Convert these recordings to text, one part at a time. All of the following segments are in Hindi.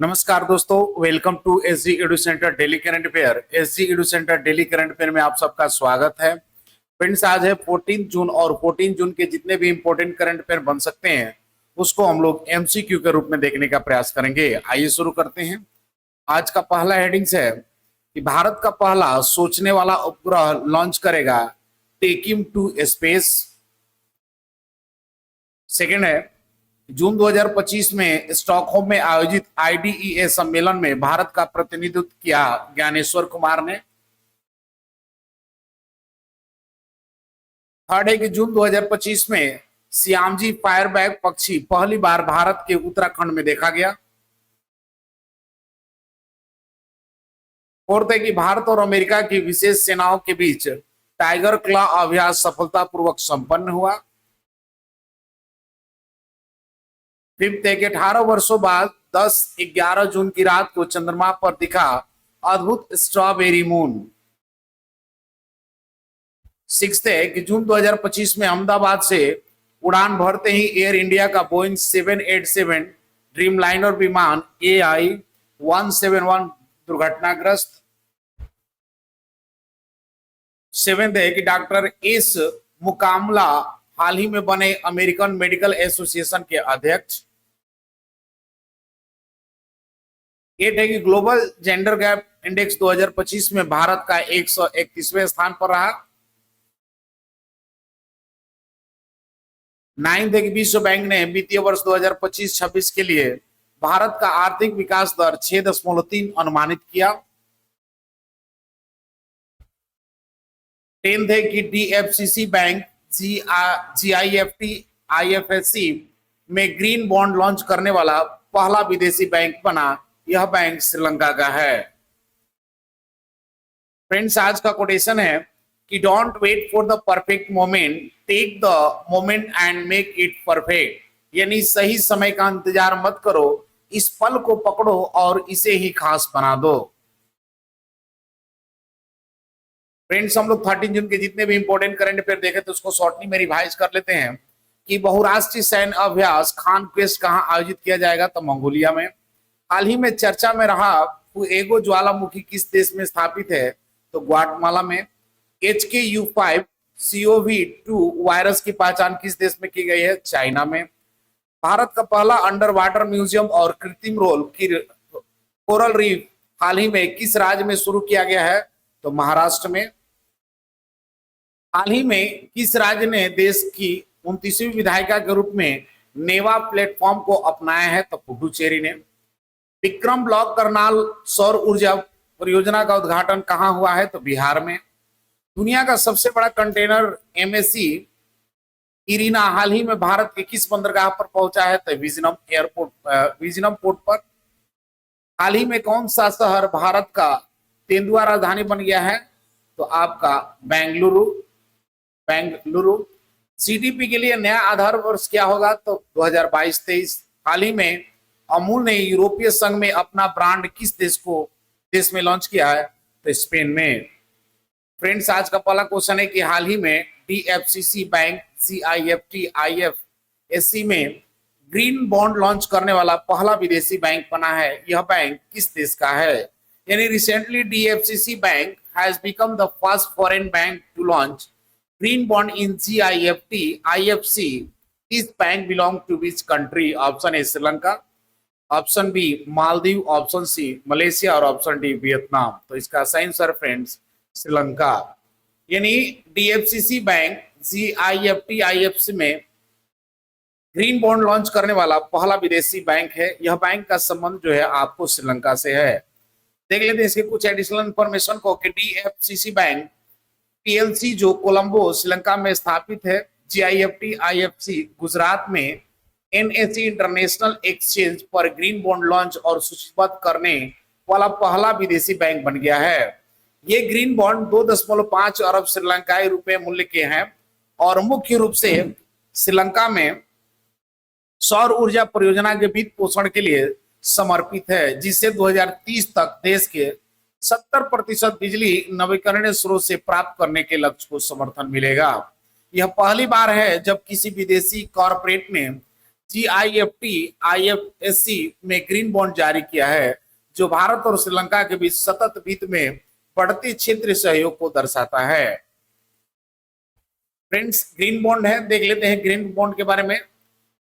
नमस्कार दोस्तों, welcome to SG Edu centre daily current affair. SG Edu centre daily current affair में आप सबका स्वागत है। फ्रेंड्स, आज है 14 जून और 14 जून के जितने भी इंपॉर्टेंट करंट अफेयर बन सकते हैं उसको हम लोग एमसीक्यू के रूप में देखने का प्रयास करेंगे। आइए शुरू करते हैं। आज का पहला हेडिंग्स है कि भारत का पहला सोचने वाला उपग्रह लॉन्च करेगा, take him to space. Second है, जून 2025 में स्टॉकहोम में आयोजित आईडीईए सम्मेलन में भारत का प्रतिनिधित्व किया ज्ञानेश्वर कुमार ने। थर्ड है कि जून 2025 में सियामजी फायरबैक पक्षी पहली बार भारत के उत्तराखंड में देखा गया। फोर्थ है कि भारत और अमेरिका की विशेष सेनाओं के बीच टाइगर क्लॉ अभ्यास सफलतापूर्वक संपन्न हुआ। फिफ्थ है कि 18 वर्षों बाद 10-11 जून की रात को चंद्रमा पर दिखा अद्भुत स्ट्रॉबेरी मून। सिक्स्थ है कि जून 2025 में अहमदाबाद से उड़ान भरते ही एयर इंडिया का बोइंग 787 ड्रीमलाइनर विमान AI-171 दुर्घटनाग्रस्त। सेवेंथ है कि डॉक्टर एस मुकामला हाल ही में बने अमेरिकन मेडिकल एसोसिएशन के अध्यक्ष। एट है कि ग्लोबल जेंडर गैप इंडेक्स 2025 में भारत का 131वें स्थान पर रहा। नाइन्थ है कि विश्व बैंक ने वित्तीय वर्ष 2025-26 के लिए भारत का आर्थिक विकास दर 6.3 अनुमानित किया। टेंथ है कि डीएफसीसी बैंक GIFT IFSC में ग्रीन बॉन्ड लॉन्च करने वाला पहला विदेशी बैंक बना। यह बैंक श्रीलंका का है। फ्रेंड्स, आज का कोटेशन है कि don't wait for the perfect moment, take the moment and make it perfect. यानी सही समय का इंतजार मत करो, इस पल को पकड़ो और इसे ही खास बना दो। फ्रेंड्स, हम लोग 13 जून के जितने भी इंपॉर्टेंट करंट अफेयर देखे तो उसको शॉर्टली में रिवाइज कर लेते हैं कि बहुराष्ट्रीय सैन्य अभ्यास खान क्वेस्ट कहां आयोजित किया जाएगा, तो मंगोलिया में। हाल ही में चर्चा में रहा फुएगो ज्वालामुखी किस देश में स्थापित है, तो ग्वाटेमाला में। HKU5CoV2 वायरस की पहचान किस देश में की गई है, चाइना में। भारत का पहला अंडर वाटर म्यूजियम और कृत्रिम कोरल रीफ हाल ही में किस राज्य में शुरू किया गया है, तो महाराष्ट्र में। हाल ही में किस राज्य ने देश की 29वीं विधायिका के रूप में नेवा प्लेटफॉर्म को अपनाया है, तो पुडुचेरी ने। विक्रम ब्लॉक करनाल सौर ऊर्जा परियोजना का उद्घाटन कहां हुआ है, तो बिहार में। दुनिया का सबसे बड़ा कंटेनर MSC इरिना हाल ही में भारत के किस बंदरगाह पर पहुंचा है, तो विजनम पोर्ट पर। हाल ही में कौन सा शहर भारत का तेंदुआ राजधानी बन गया है, तो आपका बेंगलुरु। जीडीपी के लिए नया आधार वर्ष क्या होगा, तो 2022-23। हाल ही में अमूल ने यूरोपीय संघ में अपना ब्रांड किस देश में लॉन्च किया है, तो स्पेन में। फ्रेंड्स, आज का पहला क्वेश्चन है कि हाल ही में डीएफसीसी बैंक GIFT IFSC में ग्रीन बॉन्ड लॉन्च करने वाला पहला विदेशी बैंक बना है। यह बैंक किस देश का है, यानी recently DFCC bank has become the first foreign bank to launch green bond in GIFT IFC. This bank belong to which country? Option A Sri Lanka, option B Maldives, option C Malaysia और ऑप्शन डी वियतनाम। तो इसका सही आंसर फ्रेंड्स श्रीलंका। यानी डीएफसीसी बैंक GIFT IFC में ग्रीन बॉन्ड लॉन्च करने वाला पहला विदेशी बैंक है। यह बैंक का संबंध जो है आपको श्रीलंका से है। देख लेते हैं इसके कुछ एडिशनल इंफॉर्मेशन को कि डीएफसीसी बैंक PLC जो कोलंबो श्रीलंका में स्थापित है। GIFT IFC गुजरात में NSE इंटरनेशनल एक्सचेंज पर ग्रीन बॉन्ड लॉन्च और सूचीबद्ध करने वाला पहला विदेशी बैंक बन गया है। ये ग्रीन बॉन्ड 2.5 अरब श्रीलंकाई रुपए मूल्य के हैं और मुख्य रूप से श्रीलंका में सौर ऊर्जा परियोजना के वित्त पोषण के लिए समर्पित है, जिससे 2030 तक देश के 70% बिजली नवीकरणीय स्रोत से प्राप्त करने के लक्ष्य को समर्थन मिलेगा। यह पहली बार है जब किसी विदेशी कॉरपोरेट ने GIFT IFSC में ग्रीन बॉन्ड जारी किया है, जो भारत और श्रीलंका के बीच सतत वित्त में बढ़ते क्षेत्रीय सहयोग को दर्शाता है। फ्रेंड्स, ग्रीन बॉन्ड है, देख लेते हैं ग्रीन बॉन्ड के बारे में।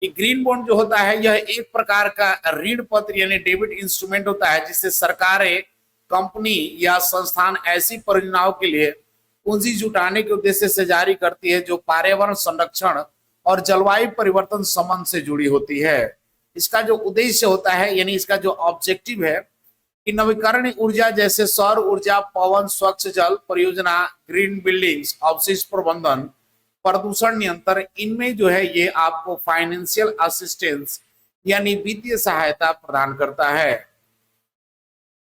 कि ग्रीन बॉन्ड जो होता है यह एक प्रकार का ऋण पत्र यानी डेबिट इंस्ट्रूमेंट होता है, जिससे सरकारें, कंपनी या संस्थान ऐसी परियोजनाओं के लिए पूंजी जुटाने के उद्देश्य से जारी करती है जो पर्यावरण संरक्षण और जलवायु परिवर्तन संबंध से जुड़ी होती है। इसका जो उद्देश्य होता है यानी इसका जो ऑब्जेक्टिव है कि नवीकरणीय ऊर्जा जैसे सौर ऊर्जा, पवन, स्वच्छ जल परियोजना, ग्रीन बिल्डिंग्स, अवशिष्ट प्रबंधन, प्रदूषण नियंत्रण, इनमें जो है ये आपको फाइनेंशियल असिस्टेंस यानी वित्तीय सहायता प्रदान करता है।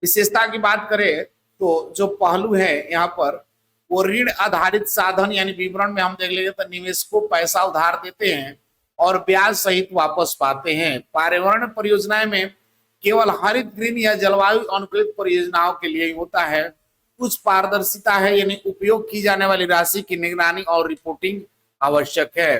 विशेषता की बात करें तो जो पहलू है यहाँ पर वो ऋण आधारित साधन यानी विवरण में हम देख लेंगे तो निवेशक को पैसा उधार देते हैं और ब्याज सहित वापस पाते हैं। पर्यावरण परियोजनाएं में केवल हरित, ग्रीन या जलवायु अनुकूलित परियोजनाओं के लिए होता है। कुछ पारदर्शिता है यानी उपयोग की जाने वाली राशि की निगरानी और रिपोर्टिंग आवश्यक है।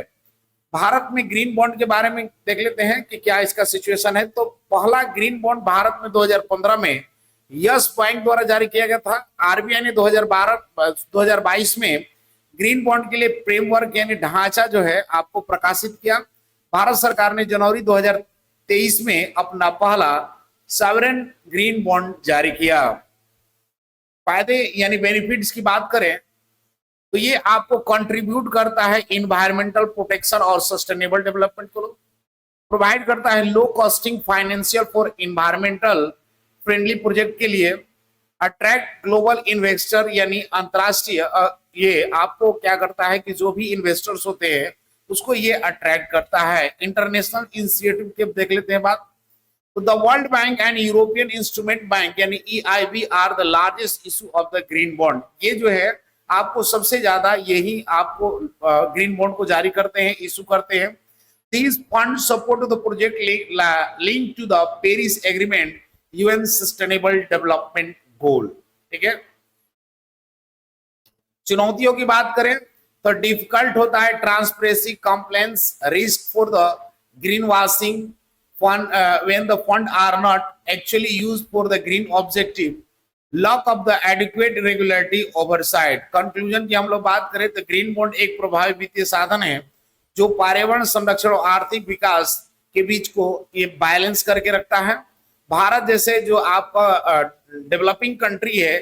भारत में ग्रीन बॉन्ड के बारे में देख लेते हैं कि क्या इसका सिचुएशन है। तो पहला ग्रीन बॉन्ड भारत में 2015 में यस बैंक द्वारा जारी किया गया था। आरबीआई ने 2022 में ग्रीन बॉन्ड के लिए फ्रेमवर्क यानी ढांचा जो है आपको प्रकाशित किया। भारत सरकार ने जनवरी 2023 में अपना पहला सॉवरेन ग्रीन बॉन्ड जारी किया। फायदे यानी बेनिफिट्स की बात करें तो ये आपको कंट्रीब्यूट करता है इन्वायरमेंटल प्रोटेक्शन और सस्टेनेबल डेवलपमेंट को, प्रोवाइड करता है low costing financial for environmental friendly project के लिए, अट्रैक्ट ग्लोबल इन्वेस्टर यानी अंतरराष्ट्रीय, ये आपको क्या करता है कि जो भी इन्वेस्टर्स होते हैं उसको ये अट्रैक्ट करता है। इंटरनेशनल इनिशिएटिव के देख लेते हैं बात। तो the World Bank and European instrument bank यानी EIB are the largest issue of the green bond. ये जो है आपको सबसे ज्यादा यही आपको ग्रीन बॉन्ड को जारी करते हैं, इशू करते हैं। These funds support the project linked to the Paris Agreement, UN Sustainable Development Goal। ठीक है। चुनौतियों की बात करें तो डिफिकल्ट होता है transparency, compliance, risk for the green washing when the fund are not actually used for the green objective, lack of the adequate regulatory oversight। Conclusion की हम लोग बात करें तो ग्रीन बॉन्ड एक प्रभावी वित्तीय साधन है जो पर्यावरण संरक्षण और आर्थिक विकास के बीच को ये बैलेंस करके रखता है। भारत जैसे जो आपका डेवलपिंग कंट्री है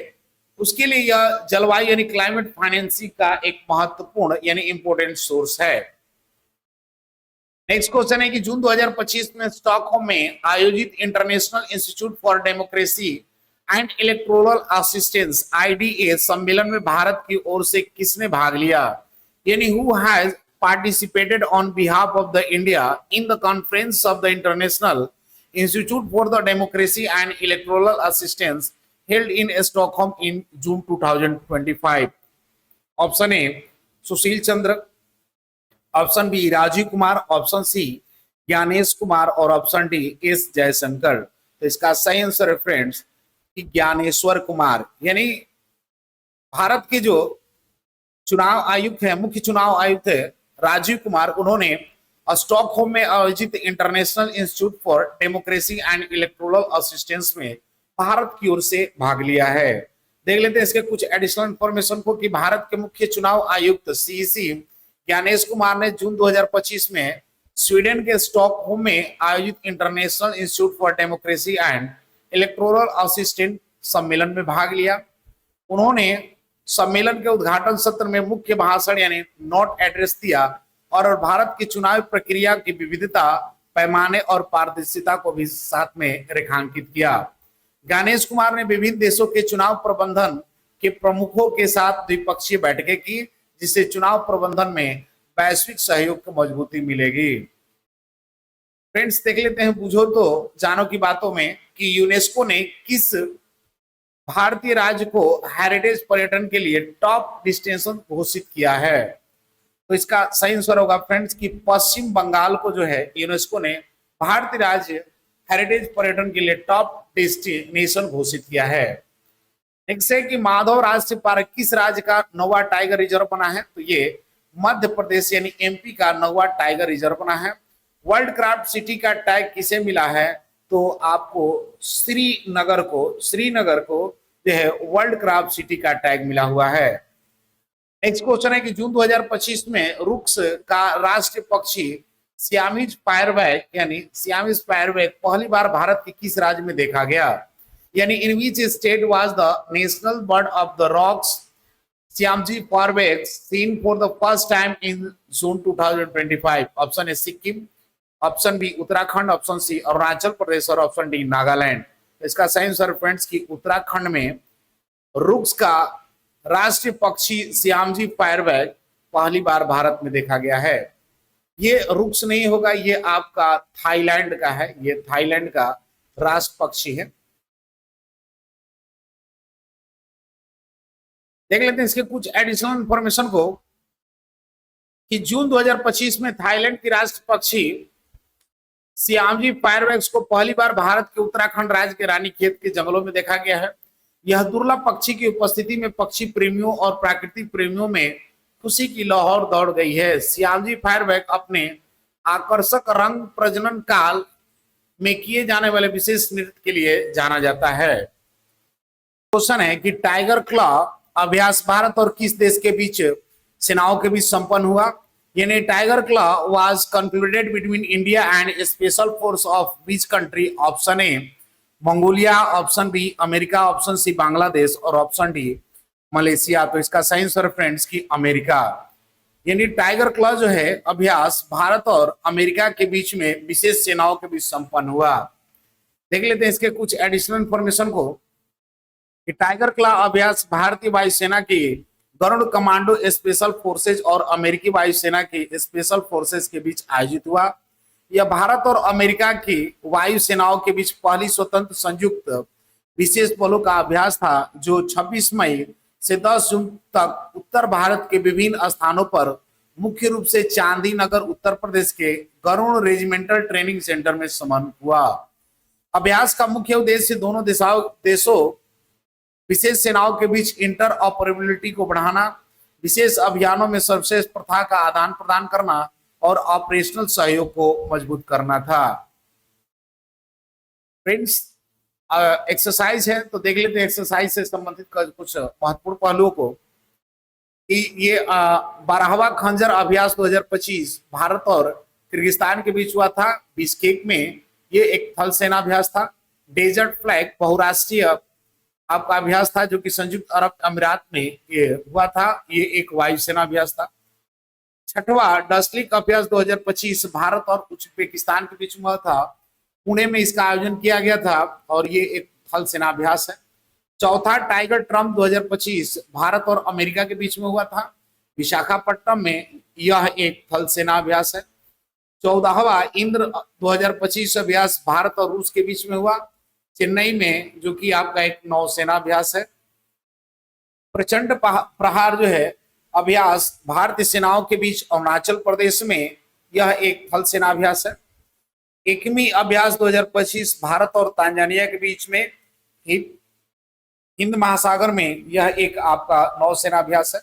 उसके लिए यह जलवायु यानी क्लाइमेट फाइनेंसिंग का एक महत्वपूर्ण यानी इंपोर्टेंट सोर्स है। नेक्स्ट क्वेश्चन है कि जून 2025 में स्टॉकहोम में आयोजित international institute for democracy and electoral assistance IDA सम्मेलन में भारत की ओर से किसने भाग लिया, यानी who has participated on behalf of the India in the conference of the International Institute for the Democracy and Electoral Assistance held in Stockholm in June 2025। Option A Sushil Chandra, option B Rajiv Kumar, option C Gyanesh Kumar और ऑप्शन डी एस जयशंकर। तो इसका सही आंसर है फ्रेंड्स कि ज्ञानेश्वर कुमार, यानी भारत के जो चुनाव आयुक्त है, मुख्य चुनाव आयुक्त है राजीव कुमार, उन्होंने स्टॉकहोम में आयोजित international institute for democracy and electoral assistance में भारत की ओर से भाग लिया है। देख लेते हैं इसके कुछ एडिशनल इंफॉर्मेशन को कि भारत के मुख्य चुनाव आयुक्त CEC ज्ञानेश कुमार ने जून 2025 में स्वीडन के स्टॉकहोम में आयोजित international institute for democracy and electoral assistant सम्मेलन में भाग लिया। उन्होंने सम्मेलन के उद्घाटन सत्र में मुख्य भाषण यानी नोट एड्रेस दिया और भारत की चुनाव प्रक्रिया की विविधता, पैमाने और पारदर्शिता को भी साथ में रेखांकित किया। ज्ञानेश कुमार ने विभिन्न देशों के चुनाव प्रबंधन के प्रमुखों के साथ द्विपक्षीय बैठकें की, जिससे चुनाव प्रबंधन में वैश्विक सहयोग को मजबूती मिलेगी। फ्रेंड्स देख लेते हैं बुझो तो जानो की बातों में कि यूनेस्को ने किस भारतीय राज्य को हेरिटेज पर्यटन के लिए टॉप डेस्टिनेशन घोषित किया है। तो इसका सही आंसर होगा फ्रेंड्स कि पश्चिम बंगाल को जो है यूनेस्को ने भारतीय राज्य हेरिटेज पर्यटन के लिए टॉप डेस्टिनेशन घोषित किया है। नेक्स्ट है कि माधव राष्ट्रीय पार्क किस राज्य का 9वां टाइगर रिजर्व बना है, तो ये मध्य प्रदेश यानी MP का 9वां टाइगर रिजर्व बना है। वर्ल्ड क्राफ्ट सिटी का टैग किसे मिला है? तो आपको श्रीनगर को जो है वर्ल्ड क्राफ्ट सिटी का टैग मिला हुआ है। नेक्स्ट क्वेश्चन है कि जून 2025 में रुक्स का राष्ट्रीय पक्षी सियामीज फायरवैक यानी सियामीज फायरवैक पहली बार भारत के किस राज्य में देखा गया? यानी in which state was the national bird of the rocks Siamese fireback seen for the first time in June 2025? Option A Sikkim, option B Uttarakhand, option C Arunachal Pradesh और ऑप्शन डी नागालैंड। इसका सही आंसर फ्रेंड्स की उत्तराखंड में रुक्स का राष्ट्रीय पक्षी सियामजी फायरवैक पहली बार भारत में देखा गया है। ये रुक्स नहीं होगा, ये आपका थाईलैंड का है, ये थाईलैंड का राष्ट्र पक्षी है। देख लेते हैं इसके कुछ एडिशनल इंफॉर्मेशन को कि जून 2025 में थाईलैंड की राष्ट्र पक्षी सियामजी फायरवैक्स को पहली बार भारत के उत्तराखंड राज्य के रानीखेत के जंगलों में देखा गया है। यह दुर्लभ पक्षी की उपस्थिति में पक्षी प्रेमियों और प्राकृतिक प्रेमियों में खुशी की लहर दौड़ गई है। सियामजी फायरवैक अपने आकर्षक रंग प्रजनन काल में किए जाने वाले विशेष नृत्य के लिए जाना जाता है। क्वेश्चन है कि टाइगर क्लॉ अभ्यास भारत और किस देश के बीच सेनाओं के बीच संपन्न हुआ? यानी Tiger Claw was concluded between India and special force of which country? Option A Mongolia, option B America, option C Bangladesh और ऑप्शन डी मलेशिया। तो इसका सही आंसर फ्रेंड्स की अमेरिका। यानी टाइगर क्लॉ जो है अभ्यास भारत और अमेरिका के बीच में विशेष सेनाओं के बीच संपन्न हुआ। देख लेते हैं इसके कुछ एडिशनल इंफॉर्मेशन को कि टाइगर क्लॉ अभ्यास भारतीय वायुसेना की गरुड़ कमांडो स्पेशल फोर्सेज और अमेरिकी वायुसेना की स्पेशल फोर्सेज के बीच आयोजित हुआ। यह भारत और अमेरिका की वायुसेनाओं के बीच पहली स्वतंत्र संयुक्त विशेष बलों का अभ्यास था जो 26 मई से 10 जून तक उत्तर भारत के विभिन्न स्थानों पर मुख्य रूप से चांदी नगर उत्तर प्रदेश के गरुड़ रेजिमेंटल ट्रेनिंग सेंटर में संपन्न हुआ। अभ्यास का मुख्य उद्देश्य दोनों देशों विशेष सेनाओं के बीच इंटर ऑपरेबिलिटी को बढ़ाना, विशेष अभियानों में सर्वश्रेष्ठ प्रथा का आदान प्रदान करना और ऑपरेशनल सहयोग को मजबूत करना था। फ्रेंड्स एक्सरसाइज है तो देख लेते हैं एक्सरसाइज से संबंधित कुछ महत्वपूर्ण पहलुओं को कि ये 12वां खंजर अभ्यास 2025 भारत और किर्गिस्तान के बीच हुआ था बिश्केक में। ये एक थल सेना अभ्यास था। डेजर्ट फ्लैग बहुराष्ट्रीय आपका अभ्यास था जो कि संयुक्त अरब अमीरात में ये हुआ था। ये एक वायुसेना अभ्यास था। 6वां डस्लिक अभ्यास 2025 भारत और उज्बेकिस्तान के बीच में हुआ था। पुणे में इसका आयोजन किया गया था और ये एक थल सेना अभ्यास है। 4था टाइगर ट्रम्प 2025 भारत और अमेरिका के बीच में हुआ था विशाखापट्टनम में। यह एक थल सेना अभ्यास है। 14वां इंद्र 2025 अभ्यास भारत और रूस के बीच में हुआ चेन्नई में, जो कि आपका एक नौसेना अभ्यास है। प्रचंड प्रहार जो है अभ्यास भारतीय सेनाओं के बीच अरुणाचल प्रदेश में, यह एक थल सेना अभ्यास है। 1वीं अभ्यास 2025 भारत और तांजानिया के बीच में हिंद महासागर में, यह एक आपका नौसेना अभ्यास है।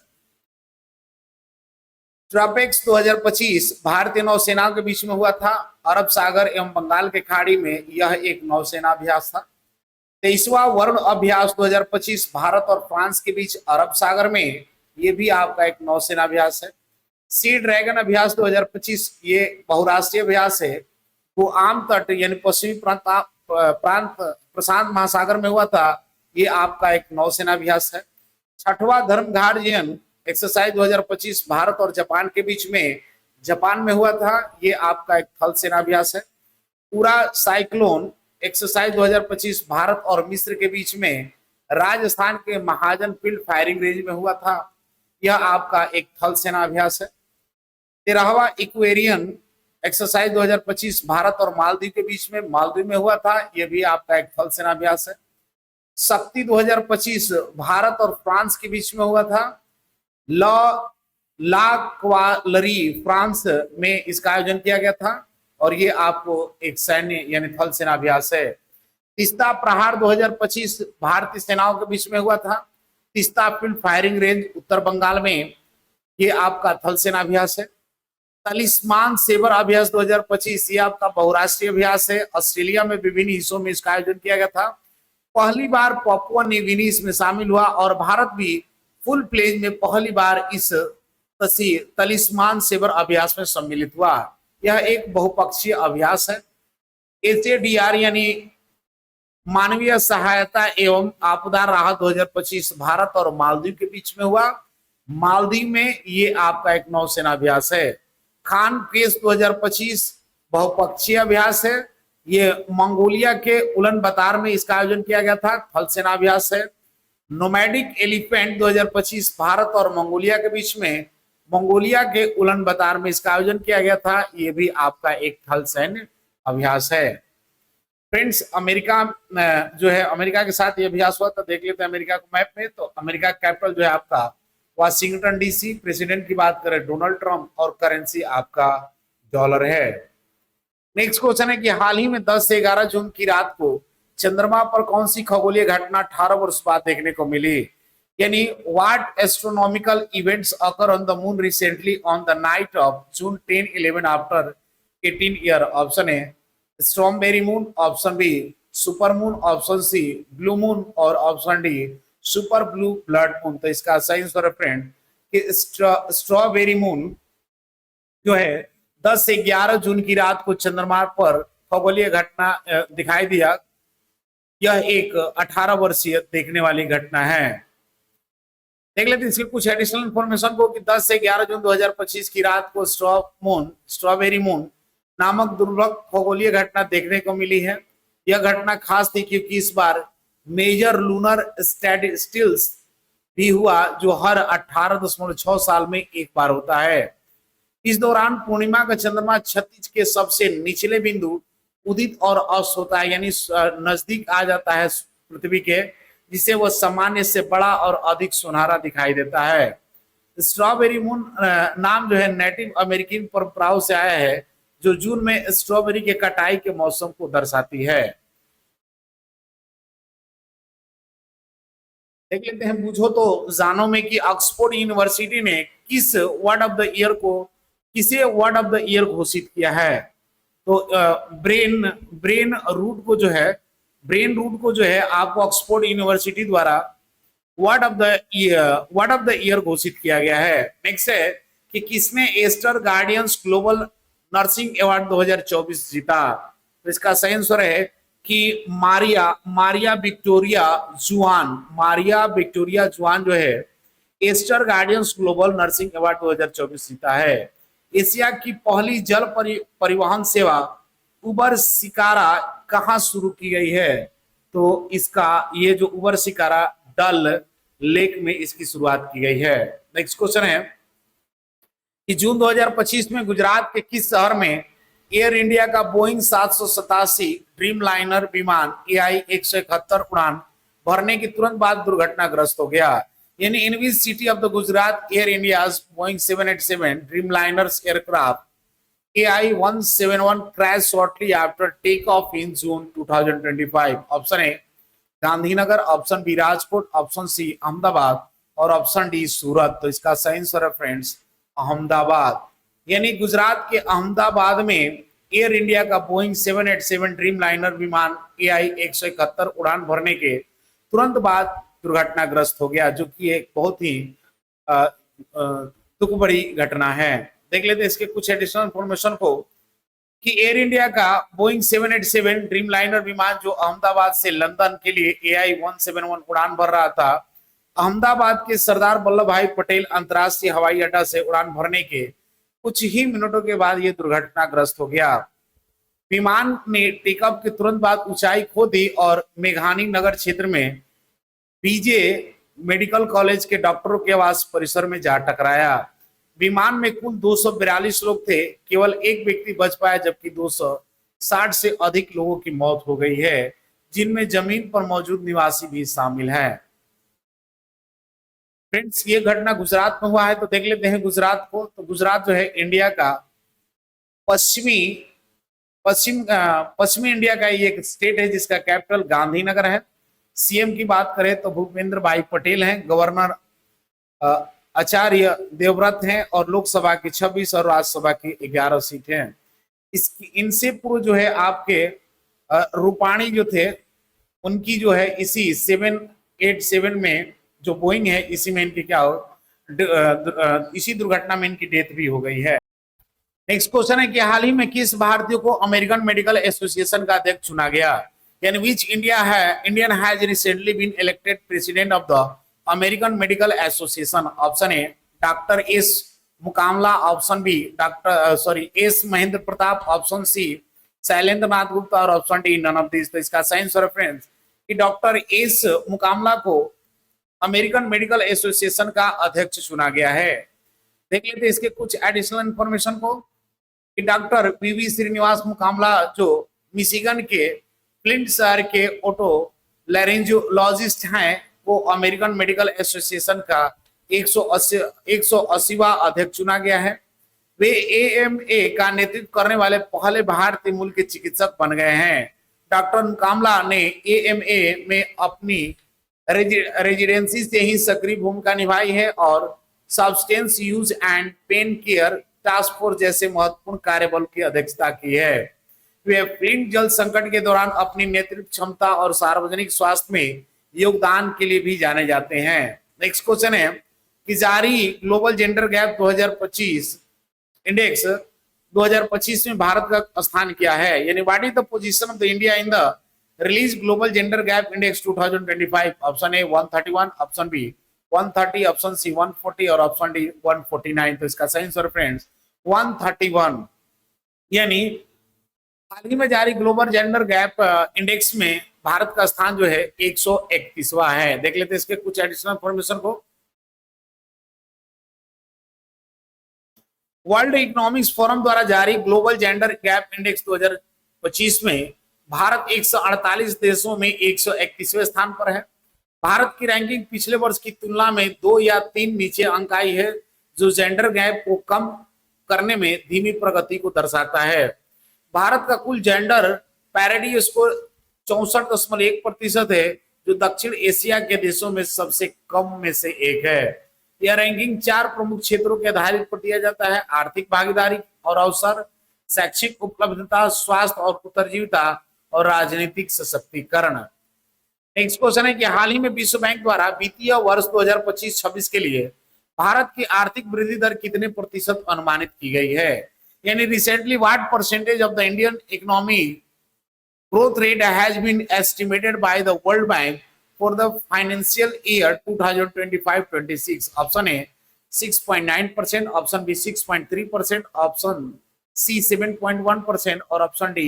ट्रपेक्स 2025 भारतीय नौसेना के बीच में हुआ था अरब सागर एवं बंगाल के खाड़ी में, यह एक नौसेना अभ्यास था। 23वां वरुण अभ्यास 2025 भारत और फ्रांस के बीच अरब सागर में, यह भी आपका एक नौसेना अभ्यास है। सी ड्रैगन अभ्यास 2025 ये बहुराष्ट्रीय अभ्यास है। वो आम तट यानी पश्चिमी प्रांत प्रशांत महासागर में हुआ था। ये आपका एक नौसेना अभ्यास है। 6वां धर्म गार्जियन एक्सरसाइज 2025 भारत और जापान के बीच में जापान में हुआ था। ये आपका एक थल सेना अभ्यास है। पूरा साइक्लोन एक्सरसाइज 2025 भारत और मिस्र के बीच में राजस्थान के महाजन फील्ड फायरिंग रेंज में हुआ था। यह आपका एक थल सेना अभ्यास है। 13वां इक्वेरियन एक्सरसाइज 2025 भारत और मालदीव के बीच में मालदीव में हुआ था। यह भी आपका एक थल सेना अभ्यास है। शक्ति 2025 भारत और फ्रांस के बीच में हुआ था। ला क्वालरी फ्रांस में इसका आयोजन किया गया था और ये आपको एक सैन्य यानी थल सेना अभ्यास है। तीस्ता प्रहार 2025 भारतीय सेनाओं के बीच में हुआ था। तीस्ता फील्ड फायरिंग रेंज उत्तर बंगाल में, ये आपका थल सेना अभ्यास है। तलिस्मान सेबर अभ्यास 2025 ये आपका बहुराष्ट्रीय अभ्यास है। ऑस्ट्रेलिया में विभिन्न हिस्सों में इसका आयोजन किया गया था। पहली बार पापुआ न्यू गिनी इसमें शामिल हुआ और भारत भी फुल प्लेज में पहली बार इस तलिस्मान सेबर अभ्यास में सम्मिलित हुआ। यह एक बहुपक्षीय अभ्यास है। एचएडीआर यानी मानवीय सहायता एवं आपदा राहत 2025 भारत और मालदीव के बीच में हुआ। मालदीव में ये आपका एक नौसेना अभ्यास है। खान केस 2025 बहुपक्षीय अभ्यास है। ये मंगोलिया के उलन बतार में इसका आयोजन किया गया था। थल सेना अभ्यास है। नोमैडिक एलिफेंट 2025 भारत और मंगोलिया के बीच में मंगोलिया के उलन बतार में इसका आयोजन किया गया था। ये भी आपका एक थल सैन्य अभ्यास है। फ्रेंड्स, अमेरिका जो है, अमेरिका के साथ ये अभ्यास हुआ तो देख लेते हैं अमेरिका को मैप में। तो अमेरिका कैपिटल जो है आपका वाशिंगटन डीसी। प्रेसिडेंट की बात करें डोनाल्ड ट्रंप और करेंसी आपका डॉलर है। नेक्स्ट क्वेश्चन है कि हाल ही में 10 से 11 जून की रात को चंद्रमा पर कौन सी खगोलीय घटना 18 वर्ष बाद देखने को मिली? यानी what astronomical events occur on the moon recently on the night of June 10-11 after 18 year? Option A strawberry moon, option B super moon, option C blue moon और option D super blue blood moon. तो इसका सही आंसर है फ्रेंड कि स्ट्रॉबेरी मून जो है 10 से 11 जून की रात को चंद्रमा पर खगोलीय घटना दिखाई दिया। यह एक 18 वर्षीय देखने वाली घटना है। देख लेते हैं इसके कुछ एडिशनल इंफॉर्मेशन को कि 10 से 11 जून 2025 की रात को स्ट्रॉबेरी मून नामक दुर्लभ खगोलीय घटना देखने को मिली है। यह घटना खास थी क्योंकि इस बार मेजर लूनर स्टैटिस्टिक्स भी हुआ जो हर 18.6 साल में एक बार होता है। इस दौरान पूर्णिमा का चंद्रमा क्षितिज के सबसे निचले बिंदु उदित और अस्त होता है, यानी नजदीक आ जाता है पृथ्वी के, जिससे वह सामान्य से बड़ा और अधिक सुनहरा दिखाई देता है। स्ट्रॉबेरी मून नाम जो है नेटिव अमेरिकन परंपराओं से आया है जो जून में स्ट्रॉबेरी के कटाई के मौसम को दर्शाती है। देख लेते हैं बूझो तो जानो में कि ऑक्सफोर्ड यूनिवर्सिटी ने किसे वर्ड ऑफ द ईयर घोषित किया है? तो ब्रेन रूट को जो है आपको ऑक्सफोर्ड यूनिवर्सिटी द्वारा वर्ड ऑफ द ईयर घोषित किया गया है। नेक्स्ट है कि किसने Aster Guardians Global Nursing Award 2024 जीता? तो इसका सही आंसर है कि मारिया विक्टोरिया जुआन जो है Aster Guardians Global Nursing Award 2024 जीता है। एशिया की पहली जल परिवहन सेवा उबर शिकारा कहां शुरू की गई है? तो इसका ये जो उबर शिकारा डल लेक में इसकी शुरुआत की गई है। नेक्स्ट क्वेश्चन है कि जून 2025 में गुजरात के किस शहर में एयर इंडिया का बोइंग 787 ड्रीम लाइनर विमान AI 171 उड़ान भरने के तुरंत बाद दुर्घटनाग्रस्त हो गया? यानी in which city of the Gujarat Air India's Boeing 787 dream liners aircraft AI 171 crash shortly after take off in June 2025? Option A Gandhinagar, option B Rajkot, option C Ahmedabad और ऑप्शन डी सूरत। तो इसका सही आंसर है फ्रेंड्स अहमदाबाद। यानी गुजरात के अहमदाबाद में एयर इंडिया का बोइंग 787 ड्रीम लाइनर विमान AI 171 उड़ान भरने के तुरंत बाद दुर्घटनाग्रस्त हो गया, जो कि एक बहुत ही दुख भरी घटना है। देख लेते हैं इसके कुछ एडिशनल इंफॉर्मेशन को कि एयर इंडिया का बोइंग 787 ड्रीम लाइनर विमान जो अहमदाबाद से लंदन के लिए AI 171 उड़ान भर रहा था, अहमदाबाद के सरदार वल्लभ भाई पटेल अंतर्राष्ट्रीय हवाई अड्डा से उड़ान भरने के कुछ ही मिनटों के बाद यह दुर्घटनाग्रस्त हो गया। विमान ने टेकऑफ के तुरंत बाद ऊंचाई खो दी और मेघानी नगर क्षेत्र में बीजे मेडिकल कॉलेज के डॉक्टरों के आवास परिसर में जा टकराया। विमान में कुल 242 लोग थे, केवल एक व्यक्ति बच पाया जबकि 260 से अधिक लोगों की मौत हो गई है, जिनमें जमीन पर मौजूद निवासी भी शामिल हैं। फ्रेंड्स, ये घटना गुजरात में हुआ है, तो देख लेते हैं गुजरात को। तो गुजरात जो है इंडिया का पश्चिमी इंडिया का ये एक स्टेट है जिसका कैपिटल गांधीनगर है। सीएम की बात करें तो भूपेंद्र भाई पटेल हैं। गवर्नर आचार्य देवव्रत हैं और लोकसभा की 26 और राज्यसभा की 11 सीट हैं। इसकी इनसे पूर्व जो है आपके रूपाणी जो थे उनकी जो है इसी 787 में जो बोइंग है इसी में इनकी क्या हो इसी दुर्घटना में इनकी डेथ भी हो गई है। नेक्स्ट क्वेश्चन है कि हाल ही में किस भारतीय को अमेरिकन मेडिकल एसोसिएशन का अध्यक्ष चुना गया? In which Indian has recently been elected president of the American medical association? Option A doctor S Mukkamala, option B S Mahendra Pratap, option C Shailendra Nath Gupta और option D none of this. तो इसका साइंस रेफरेंस कि डॉक्टर एस मुकामला को अमेरिकन मेडिकल एसोसिएशन का अध्यक्ष चुना गया है। देख लेते हैं इसके कुछ एडिशनल इंफॉर्मेशन को कि डॉक्टर वीवी श्रीनिवास मुकामला जो मिशिगन के फ्लिंट शहर के ओटो लैरिंजोलॉजिस्ट हैं वो अमेरिकन मेडिकल एसोसिएशन का 180वां अध्यक्ष चुना गया है। वे एएमए का नेतृत्व करने वाले पहले भारतीय मूल के चिकित्सक बन गए हैं। डॉक्टर मुकामला ने एएमए में अपनी रेजिडेंसी से ही सक्रिय भूमिका निभाई है और substance use and pain care task force जैसे महत्वपूर्ण कार्यबल की अध्यक्षता की है। वे फ्लिंट जल संकट के दौरान अपनी नेतृत्व क्षमता और सार्वजनिक स्वास्थ्य में योगदान के लिए भी जाने जाते हैं। नेक्स्ट क्वेश्चन है कि जारी ग्लोबल जेंडर गैप 2025 इंडेक्स 2025 में भारत का स्थान क्या है? यानी what is the position of the India in the release global gender gap index 2025? Option A 131, option B 130, option C 140 और ऑप्शन डी 149। तो इसका सही आंसर फ्रेंड्स 131। यानी हाल ही में जारी ग्लोबल जेंडर गैप इंडेक्स में भारत का स्थान जो है 131वां है। देख लेते हैं इसके कुछ एडिशनल इंफॉर्मेशन को। वर्ल्ड इकोनॉमिक्स फोरम द्वारा जारी ग्लोबल जेंडर गैप इंडेक्स 2025 में भारत 148 देशों में 131वें स्थान पर है। भारत की रैंकिंग पिछले वर्ष की तुलना में 2 या 3 नीचे अंक आई है, जो जेंडर गैप को कम करने में धीमी प्रगति को दर्शाता है। भारत का कुल जेंडर पैरिटी स्कोर 64.1% है, जो दक्षिण एशिया के देशों में सबसे कम में से एक है। यह रैंकिंग 4 प्रमुख क्षेत्रों के आधारित पर दिया जाता है: आर्थिक भागीदारी और अवसर, शैक्षिक उपलब्धता, स्वास्थ्य और उत्तरजीविता और राजनीतिक सशक्तिकरण। नेक्स्ट क्वेश्चन है कि हाल ही में विश्व बैंक द्वारा वित्तीय वर्ष 2025-26 के लिए भारत की आर्थिक वृद्धि दर कितने प्रतिशत अनुमानित की गई है? यानी recently what percentage of the Indian economy growth rate has been estimated by the World Bank for the financial year 2025-26? Option A 6.9%, option B 6.3%, option C 7.1% और option D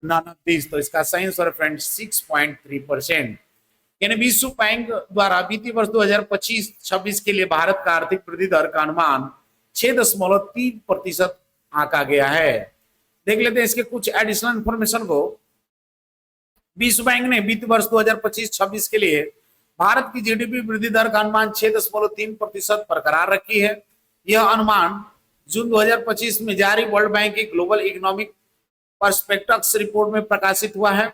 none of these। तो इसका सही आंसर फ्रेंड्स 6.3%। यानी विश्व बैंक द्वारा वित्तीय वर्ष 2025-26 के लिए भारत का आर्थिक वृद्धि दर का अनुमान 6.3% आंका गया है। देख लेते हैं इसके कुछ एडिशनल इंफॉर्मेशन को। विश्व बैंक ने वित्त वर्ष 2025-26 के लिए भारत की जीडीपी वृद्धि दर का अनुमान 6.3% बरकरार रखी है। यह अनुमान जून 2025 में जारी वर्ल्ड बैंक की ग्लोबल इकोनॉमिक पर्सपेक्टिव्स रिपोर्ट में प्रकाशित हुआ है।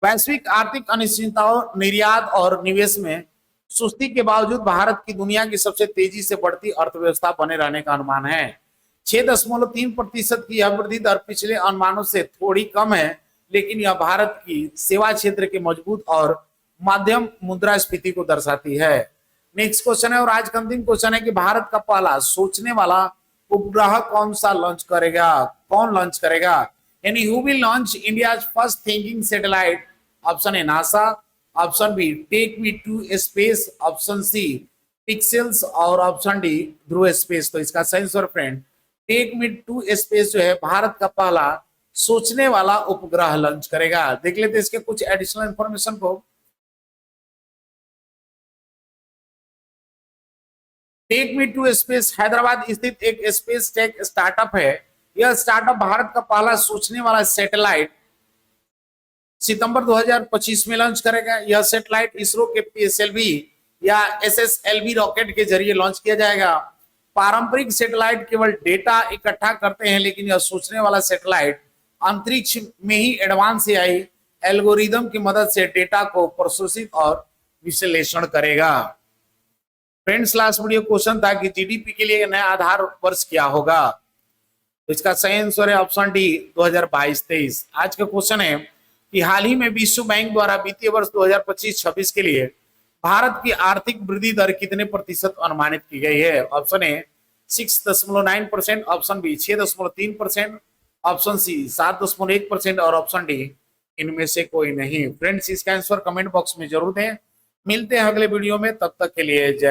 वैश्विक आर्थिक अनिश्चितताओं, निर्यात और निवेश में सुस्ती के बावजूद भारत की दुनिया की सबसे तेजी से बढ़ती अर्थव्यवस्था बने रहने का अनुमान है। 6.3% की यह वृद्धि दर पिछले अनुमानों से थोड़ी कम है, लेकिन यह भारत की सेवा क्षेत्र के मजबूत और मध्यम मुद्रास्फीति को दर्शाती है। नेक्स्ट क्वेश्चन है और आज का अंतिम क्वेश्चन है कि भारत का पहला सोचने वाला उपग्रह कौन सा लॉन्च करेगा? कौन लॉन्च करेगा? यानी who will launch India's first thinking satellite? Option A NASA, option B take me to space, option C pixels और ऑप्शन डी ध्रुव स्पेस। तो इसका सही answer friend take me to space जो है भारत का पहला सोचने वाला उपग्रह लॉन्च करेगा। देख लेते हैं इसके कुछ एडिशनल इंफॉर्मेशन को। Take me to space Hyderabad स्थित एक स्पेस टेक स्टार्टअप है। यह स्टार्टअप भारत का पहला सोचने वाला सैटेलाइट सितंबर 2025 में लॉन्च करेगा। यह सैटेलाइट इसरो के पीएसएलवी या एसएसएलवी रॉकेट के जरिए लॉन्च किया जाएगा। पारंपरिक सैटेलाइट केवल डेटा इकट्ठा करते हैं, लेकिन यह सोचने वाला सैटेलाइट अंतरिक्ष में ही एडवांस एआई एल्गोरिदम की मदद से डेटा को प्रोसेसिंग और विश्लेषण करेगा। फ्रेंड्स लास्ट वीडियो क्वेश्चन था कि जीडीपी के लिए नया आधार वर्ष क्या होगा, तो इसका सही आंसर है ऑप्शन डी 2022-23। आज का क्वेश्चन है कि हाल ही में विश्व बैंक द्वारा वित्तीय वर्ष 2025-26 के लिए भारत की आर्थिक वृद्धि दर कितने प्रतिशत अनुमानित की गई है। Option A 6.9%, option B 6.3%, option C 7.1% और ऑप्शन डी इनमें से कोई नहीं। फ्रेंड्स इसका आंसर कमेंट बॉक्स में जरूर दें। मिलते हैं अगले वीडियो में, तब तक के लिए जय